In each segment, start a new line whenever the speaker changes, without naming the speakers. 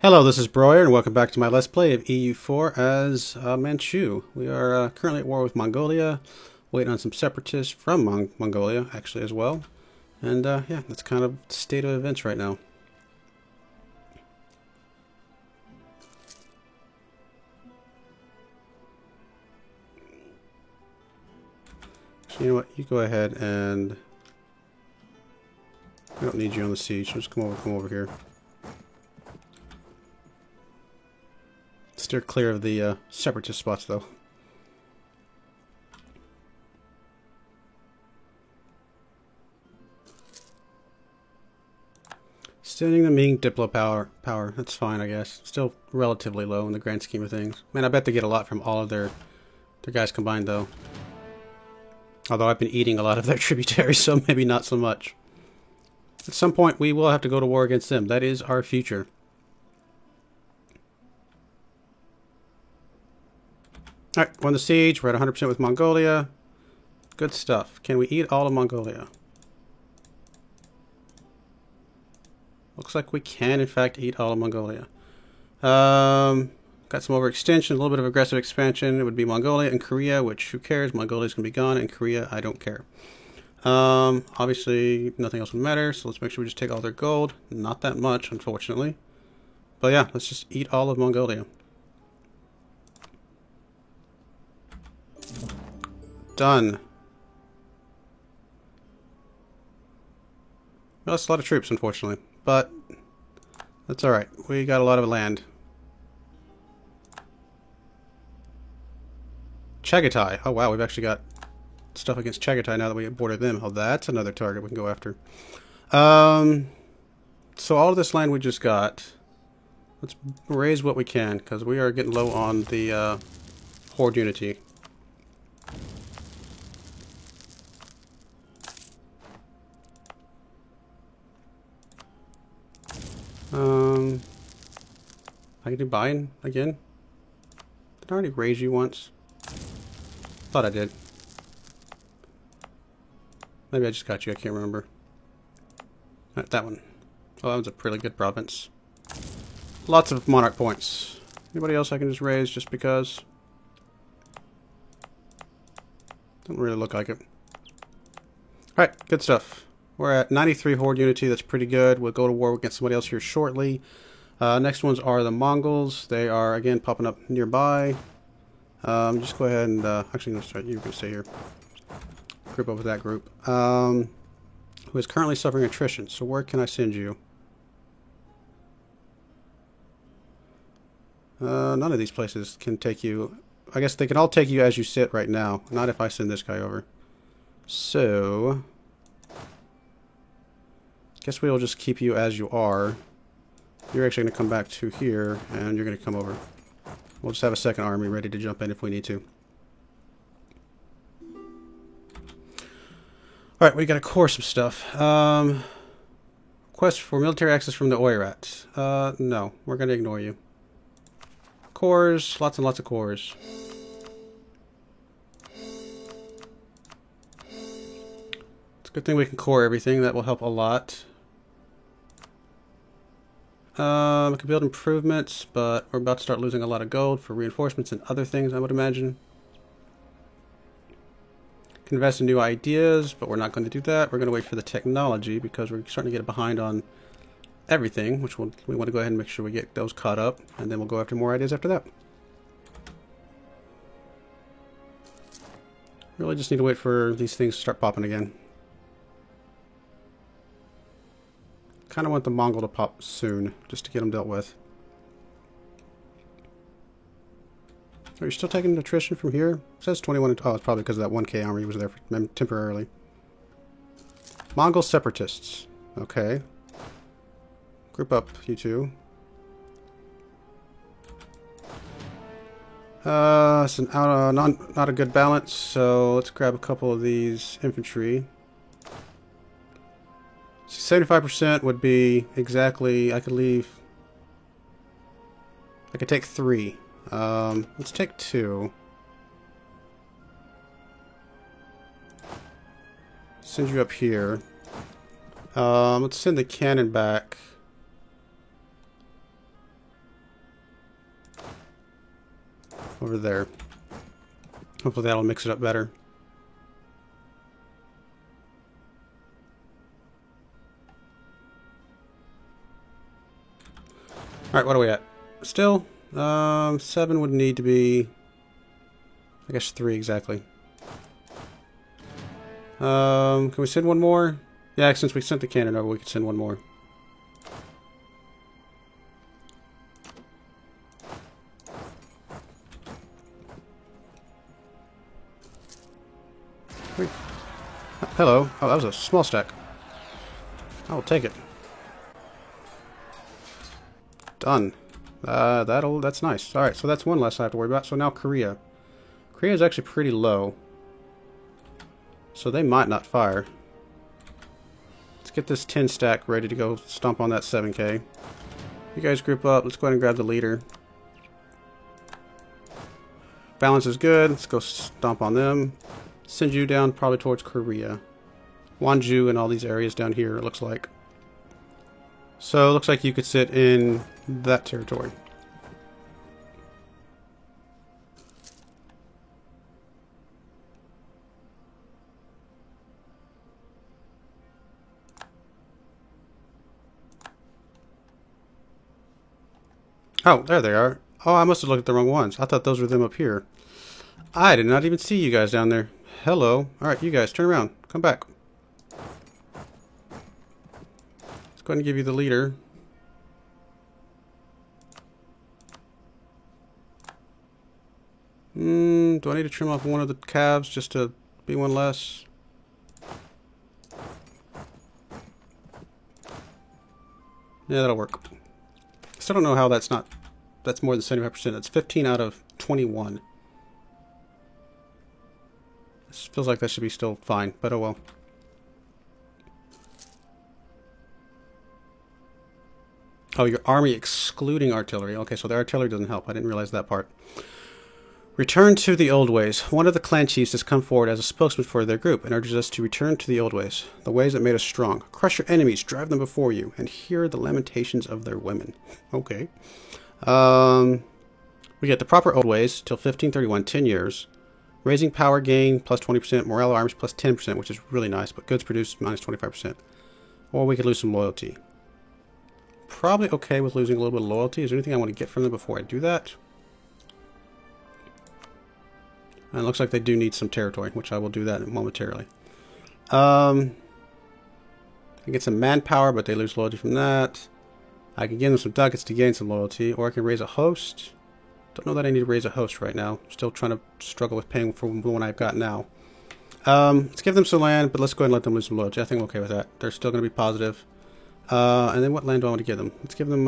Hello, this is Broyer, and welcome back to my Let's Play of EU4 as Manchu. We are currently at war with Mongolia, waiting on some separatists from Mongolia, actually, as well. And yeah, that's kind of the state of events right now. So you know what, you go ahead and... I don't need you on the siege, so just come over here. Steer clear of the separatist spots, though. Standing the Ming Diplo power. That's fine, I guess. Still relatively low in the grand scheme of things. Man, I bet they get a lot from all of their guys combined, though. Although I've been eating a lot of their tributaries, so maybe not so much. At some point, we will have to go to war against them. That is our future. Alright, won the siege. We're at 100% with Mongolia. Good stuff. Can we eat all of Mongolia? Looks like we can, in fact, eat all of Mongolia. Got some overextension, a little bit of aggressive expansion. It would be Mongolia and Korea, which who cares? Mongolia's going to be gone, and Korea, I don't care. Obviously, nothing else would matter, so let's make sure we just take all their gold. Not that much, unfortunately. But yeah, let's just eat all of Mongolia. Done. Well, that's a lot of troops, unfortunately. But that's alright. We got a lot of land. Chagatai. Oh wow, we've actually got stuff against Chagatai now that we boarded them. Oh, that's another target we can go after. So all of this land we just got, let's raise what we can, because we are getting low on the horde unity. I can do buying again. Did I already raise you once? Thought I did. Maybe I just got you, I can't remember. Alright, that one. Oh, that was a pretty good province. Lots of monarch points. Anybody else I can just raise just because? Doesn't really look like it. Alright, good stuff. We're at 93 horde unity, that's pretty good. We'll go to war against somebody else here shortly. Next ones are the Mongols. They are, again, popping up nearby. Just go ahead and, actually, no, sorry, you can stay here. Group up with that group. Who is currently suffering attrition. So where can I send you? None of these places can take you. I guess they can all take you as you sit right now. Not if I send this guy over. So... guess we'll just keep you as you are. You're actually going to come back to here, and you're going to come over. We'll just have a second army ready to jump in if we need to. Alright, we got to core some stuff. Request for military access from the Oirat. No, we're going to ignore you. Cores, lots and lots of cores. It's a good thing we can core everything. That will help a lot. We can build improvements, but we're about to start losing a lot of gold for reinforcements and other things, I would imagine. Can invest in new ideas, but we're not going to do that. We're going to wait for the technology because we're starting to get behind on everything, which we want to go ahead and make sure we get those caught up, and then we'll go after more ideas after that. Really just need to wait for these things to start popping again. Kind of want the Mongol to pop soon, just to get them dealt with. Are you still taking attrition from here? It says 21. Oh, it's probably because of that 1K army was there for temporarily. Mongol separatists. Okay. Group up, you two. It's not a good balance, so let's grab a couple of these infantry. 75% would be exactly, I could take 3. Let's take 2. Send you up here. Let's send the cannon back. over there. Hopefully that'll mix it up better. Alright, what are we at? Still, 7 would need to be, I guess 3 exactly. Can we send one more? Yeah, since we sent the cannon over, we could send one more. Wait. Hello. Oh, that was a small stack. I will take it. Done. That's nice. Alright, so that's one less I have to worry about. So now Korea. Korea is actually pretty low. So they might not fire. Let's get this 10 stack ready to go stomp on that 7k. You guys group up. Let's go ahead and grab the leader. Balance is good. Let's go stomp on them. Send you down probably towards Korea. Wonju and all these areas down here, it looks like. So it looks like you could sit in that territory. Oh, there they are. Oh, I must have looked at the wrong ones. I thought those were them up here. I did not even see you guys down there. Hello. Alright, you guys, turn around. Come back. Let's go ahead and give you the leader. Do I need to trim off one of the calves just to be one less? Yeah, that'll work. Still don't know how that's more than 75%. That's 15 out of 21. This feels like that should be still fine, but oh well. Oh, your army excluding artillery. Okay, so the artillery doesn't help. I didn't realize that part. Return to the old ways. One of the clan chiefs has come forward as a spokesman for their group and urges us to return to the old ways, the ways that made us strong. Crush your enemies, drive them before you, and hear the lamentations of their women. Okay. We get the proper old ways till 1531, 10 years. Raising power gain plus 20%, morale arms plus 10%, which is really nice, but goods produced minus 25%. Or we could lose some loyalty. Probably okay with losing a little bit of loyalty. Is there anything I want to get from them before I do that? And it looks like they do need some territory, which I will do that momentarily. I get some manpower, but they lose loyalty from that. I can give them some ducats to gain some loyalty, or I can raise a host. Don't know that I need to raise a host right now. Still trying to struggle with paying for the one I've got now. Let's give them some land, but let's go ahead and let them lose some loyalty. I think I'm okay with that. They're still going to be positive. And then what land do I want to give them? Let's give them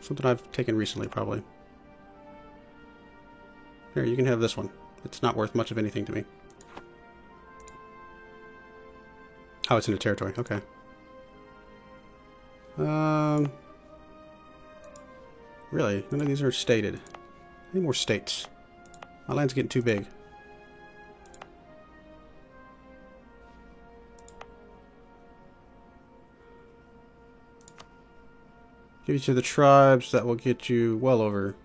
something I've taken recently, probably. Here, you can have this one. It's not worth much of anything to me. Oh, it's in a territory. Okay. Really? None of these are stated. I need more states. My land's getting too big. Give you to the tribes. That will get you well over.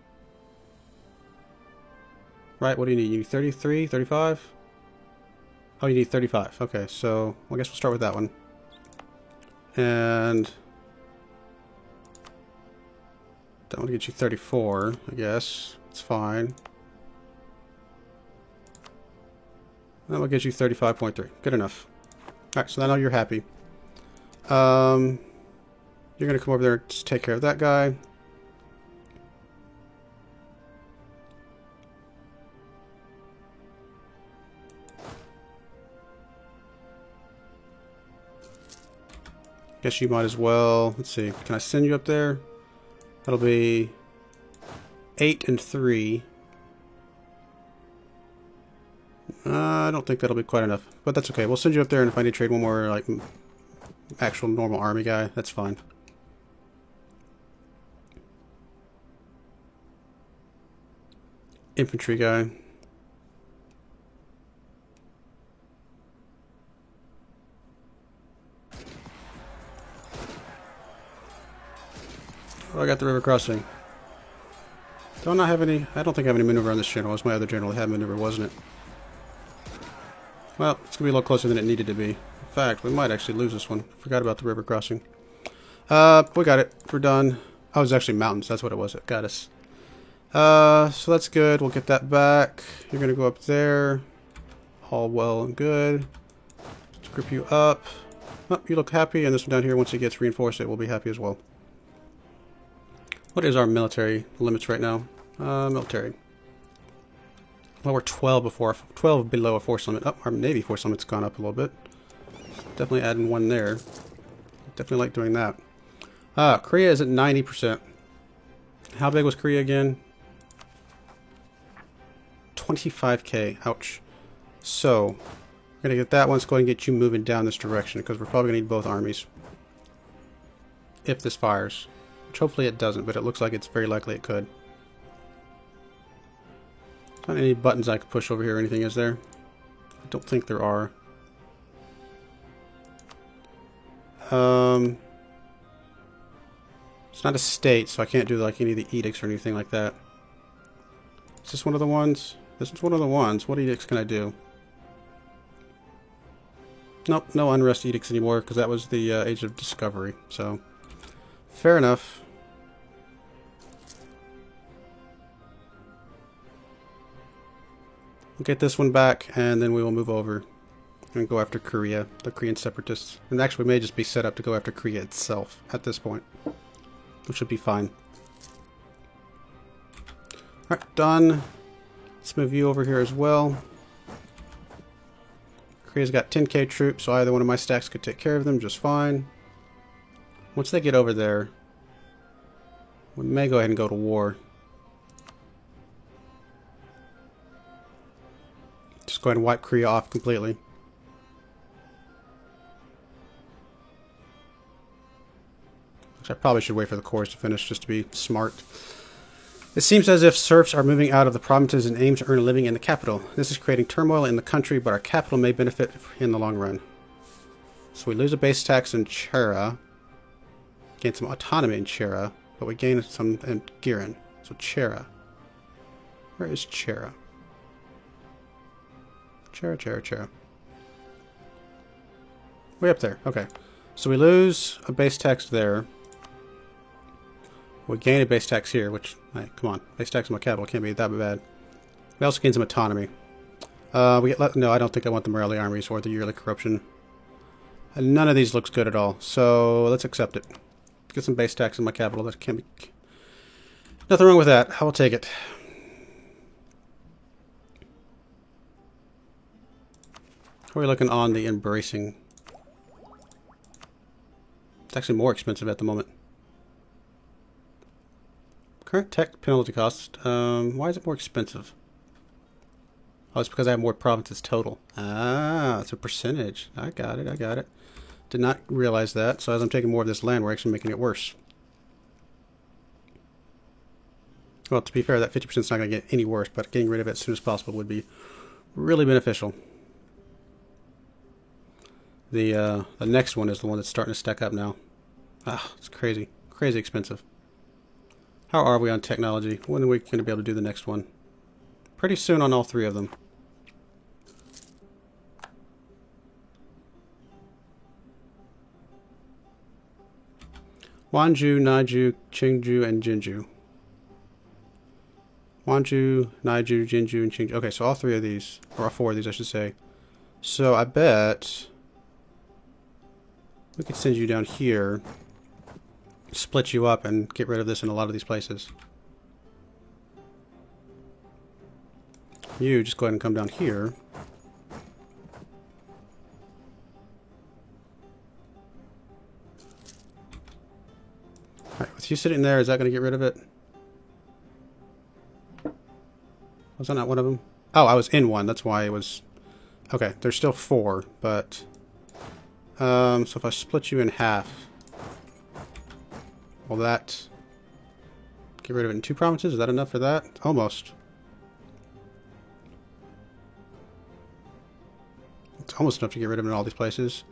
Right, what do you need? You need 33, 35? Oh, you need 35. Okay, so I guess we'll start with that one. And that one will get you 34, I guess. It's fine. That will get you 35.3. Good enough. Alright, so now you're happy. You're going to come over there and just take care of that guy. Guess you might as well. Let's see. Can I send you up there? That'll be 8 and 3. I don't think that'll be quite enough, but that's okay. We'll send you up there, and if I need to trade one more, like, actual normal army guy, that's fine. Infantry guy. Oh, I got the river crossing. Do I not have any? I don't think I have any maneuver on this general. It was my other general that had maneuver, wasn't it? Well, it's going to be a little closer than it needed to be. In fact, we might actually lose this one. Forgot about the river crossing. We got it. We're done. Oh, it was actually mountains. That's what it was. It got us. So that's good. We'll get that back. You're going to go up there. All well and good. Let's grip you up. Oh, you look happy. And this one down here, once it gets reinforced, it will be happy as well. What is our military limits right now? Military. Well, we're 12 below a force limit. Oh, our Navy force limit's gone up a little bit. Definitely adding one there. Definitely like doing that. Korea is at 90%. How big was Korea again? 25k. Ouch. So, we're going to get that one. Let's go ahead and get you moving down this direction, because we're probably going to need both armies. If this fires. Which hopefully it doesn't, but it looks like it's very likely it could. Not any buttons I could push over here or anything, is there? I don't think there are. It's not a state, so I can't do like any of the edicts or anything like that. Is this one of the ones? This is one of the ones. What edicts can I do? Nope, no unrest edicts anymore, because that was the Age of Discovery, so... Fair enough. We'll get this one back, and then we will move over and go after Korea, the Korean separatists. And actually, we may just be set up to go after Korea itself at this point, which should be fine. Alright, done. Let's move you over here as well. Korea's got 10k troops, so either one of my stacks could take care of them just fine. Once they get over there, we may go ahead and go to war. Just go ahead and wipe Korea off completely. Which I probably should wait for the cores to finish just to be smart. It seems as if serfs are moving out of the provinces and aim to earn a living in the capital. This is creating turmoil in the country, but our capital may benefit in the long run. So we lose a base tax in Chera. Gain some autonomy in Chera, but we gain some in Giran. So Chera. Where is Chera? Chera. Way up there. Okay. So we lose a base tax there. We gain a base tax here, which, hey, come on. Base tax in my capital can't be that bad. We also gain some autonomy. We get no, I don't think I want the Morelli armies or the yearly corruption. And none of these looks good at all. So let's accept it. Get some base tax in my capital. That can't be... Nothing wrong with that. I will take it. How are we looking on the embracing? It's actually more expensive at the moment. Current tech penalty cost. Why is it more expensive? Oh, it's because I have more provinces total. Ah, it's a percentage. I got it. Did not realize that. So as I'm taking more of this land, we're actually making it worse. Well, to be fair, that 50% is not going to get any worse, but getting rid of it as soon as possible would be really beneficial. The next one is the one that's starting to stack up now. Ah, it's crazy. Crazy expensive. How are we on technology? When are we going to be able to do the next one? Pretty soon on all three of them. Wanju, Naiju, Qingju, and Jinju. Wanju, Naiju, Jinju, and Qingju. Okay, so all three of these, or all four of these, I should say. So I bet we could send you down here, split you up, and get rid of this in a lot of these places. You just go ahead and come down here. Alright, with you sitting there, is that going to get rid of it? Was that not one of them? Oh, I was in one. That's why it was... Okay, there's still four, but... so if I split you in half... Will that... get rid of it in two provinces? Is that enough for that? Almost. It's almost enough to get rid of it in all these places.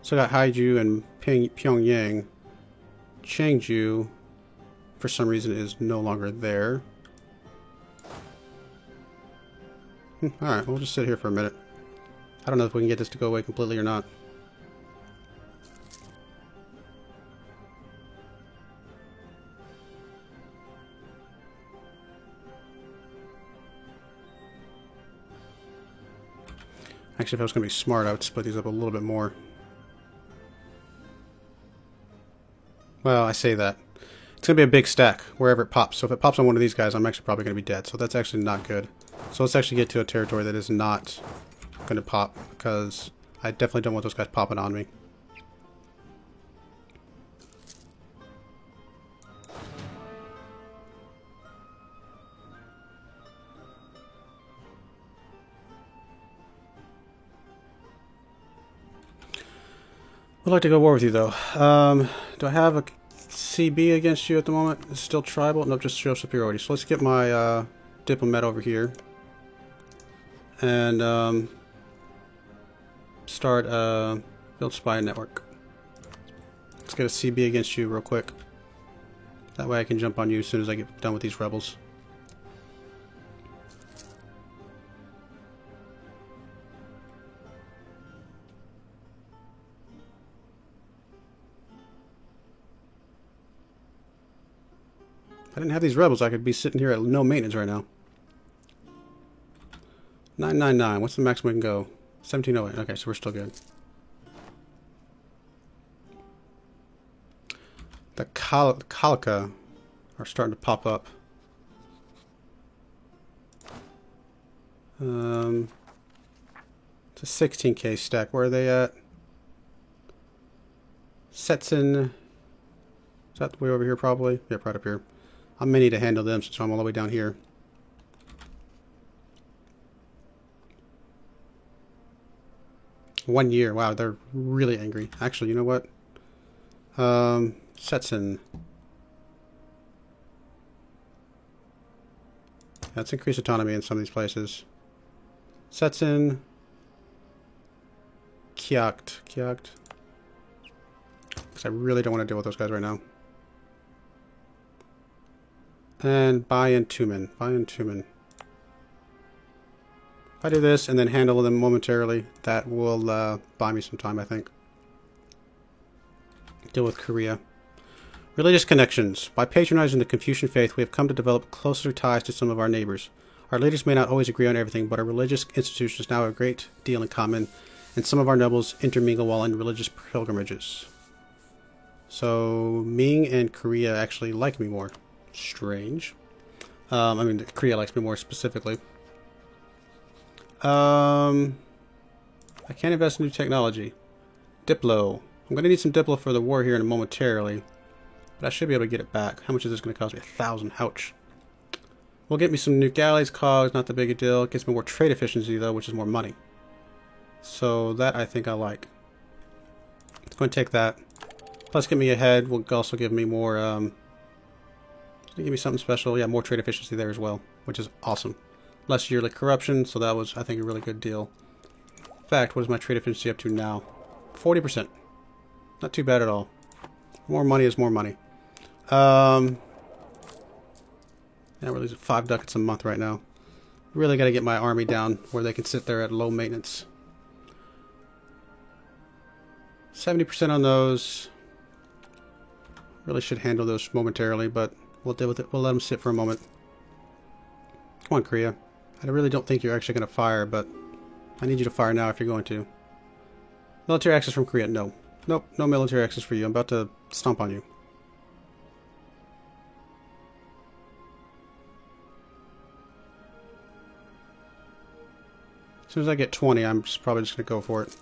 So I got Haiju and Pyongyang. Chengdu, for some reason, is no longer there. Alright, we'll just sit here for a minute. I don't know if we can get this to go away completely or not. Actually, if I was going to be smart, I would split these up a little bit more. Well, I say that. It's going to be a big stack wherever it pops. So if it pops on one of these guys, I'm actually probably going to be dead. So that's actually not good. So let's actually get to a territory that is not going to pop, because I definitely don't want those guys popping on me. I'd like to go war with you, though. Do I have a CB against you at the moment? It's still tribal? Nope, just show superiority. So let's get my diplomat over here. And start build spy network. Let's get a CB against you real quick. That way I can jump on you as soon as I get done with these rebels. If I didn't have these rebels, I could be sitting here at no maintenance right now. 999. What's the maximum we can go? 1708. Okay, so we're still good. The Kalika are starting to pop up. It's a 16k stack. Where are they at? Setson. Is that way over here probably? Yep, right up here. I may need to handle them since I'm all the way down here. One year. Wow, they're really angry. Actually, you know what? Setson. Let's increase autonomy in some of these places. Setson. Kyacht. Because I really don't want to deal with those guys right now. And Bayan Tumen. If I do this and then handle them momentarily, that will buy me some time, I think. Deal with Korea. Religious connections. By patronizing the Confucian faith, we have come to develop closer ties to some of our neighbors. Our leaders may not always agree on everything, but our religious institutions now have a great deal in common, and some of our nobles intermingle while in religious pilgrimages. So Ming and Korea actually like me more. Strange. I mean, Korea likes me more specifically. I can't invest in new technology. Diplo. I'm going to need some Diplo for the war here in a momentarily. But I should be able to get it back. How much is this going to cost me? 1,000. Ouch. Will get me some new galleys, cogs, not the big a deal. It gets me more trade efficiency, though, which is more money. So that I think I like. It's going to take that. Plus get me ahead. Will also give me more, give me something special. Yeah, more trade efficiency there as well, which is awesome. Less yearly corruption, so that was, I think, a really good deal. In fact, what is my trade efficiency up to now? 40%. Not too bad at all. More money is more money. Yeah, we're losing 5 ducats a month right now. Really got to get my army down where they can sit there at low maintenance. 70% on those. Really should handle those momentarily, but we'll deal with it. We'll let them sit for a moment. Come on, Korea. I really don't think you're actually going to fire, but I need you to fire now if you're going to. Military access from Korea. No. Nope, no military access for you. I'm about to stomp on you. As soon as I get 20, I'm probably just going to go for it.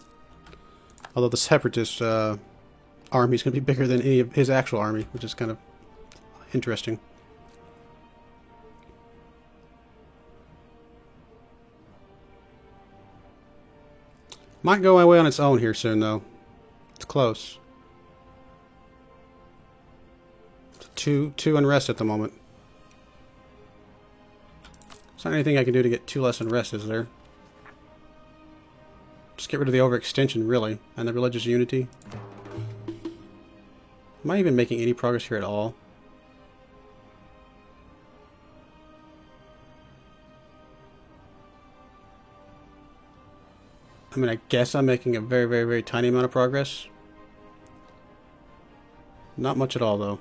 Although the Separatist army is going to be bigger than any of his actual army, which is kind of interesting. Might go away on its own here soon, though. It's close. Two unrest at the moment. There's not anything I can do to get 2 less unrest, is there? Just get rid of the overextension, really, and the religious unity. Am I even making any progress here at all? I mean, I guess I'm making a very, very, very tiny amount of progress. Not much at all, though.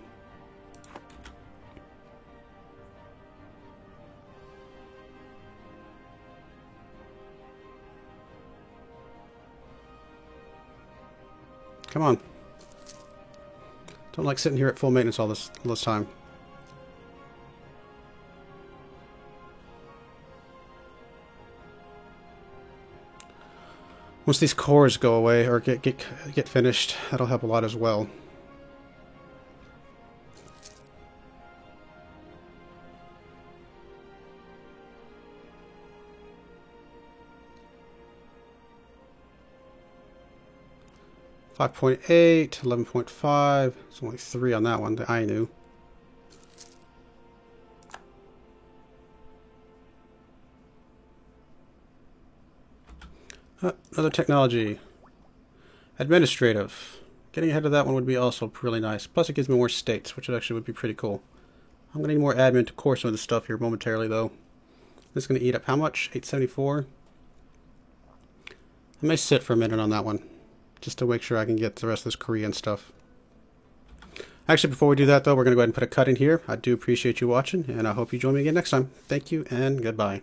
Come on. Don't like sitting here at full maintenance all this time. Once these cores go away or get finished, that'll help a lot as well. .8, 11.5. It's only 3 on that one, the Ainu. Another technology. Administrative. Getting ahead of that one would be also really nice. Plus it gives me more states, which actually would be pretty cool. I'm going to need more admin to core some of this stuff here momentarily, though. This is going to eat up how much? 874? I may sit for a minute on that one, just to make sure I can get the rest of this Korean stuff. Actually, before we do that, though, we're going to go ahead and put a cut in here. I do appreciate you watching, and I hope you join me again next time. Thank you, and goodbye.